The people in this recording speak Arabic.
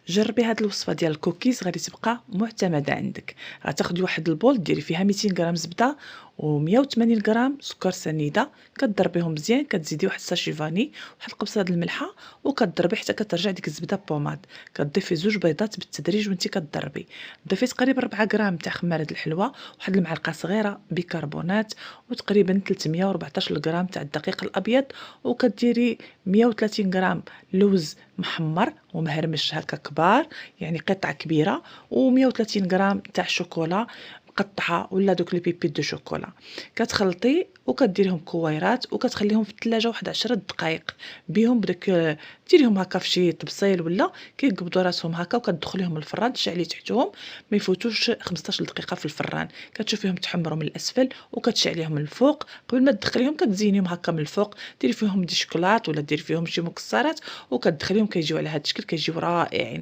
جربي هاد الوصفه ديال الكوكيز غادي تبقى معتمده عندك. غتاخدي واحد البول ديري فيها 200 غرام زبده و180 غرام سكر سنيده، كضربيهم مزيان، كتزيدي واحد الساشي فاني، واحد القبصه د الملحه، وكضربي حتى كترجع ديك الزبده بوماد. كتضيفي 2 بيضات بالتدريج وانت كتضربي. ضيفي تقريبا 4 غرام تاع خماره الحلوى، واحد المعلقه صغيره بيكربونات، وتقريبا 314 غرام تاع الدقيق الابيض، وكديري 130 غرام لوز محمر ومهرمش هكا كبار، يعني قطعه كبيره، و130 غرام تاع شوكولا مقطعه ولا دوك لي بيبيت دو شوكولا. كتخلطي وكديريهم كويرات وكتخليهم في الثلاجه واحد 10 دقائق بهم بداك. ديريهم هكا في شي طبسيل ولا كيقبضوا راسهم هكا، وكتدخليهم الفران تشعلي تحتهم، ما يفوتوش 15 دقيقه في الفران. كتشوفيهم تحمروا من الاسفل وكتشعليهم من الفوق. قبل ما تدخليهم كتزينيهم هكا من الفوق، ديري فيهم دي شوكولات ولا ديري فيهم شي مكسرات وكتدخليهم، كيجيو على هذا الشكل، كيجيو رائعين.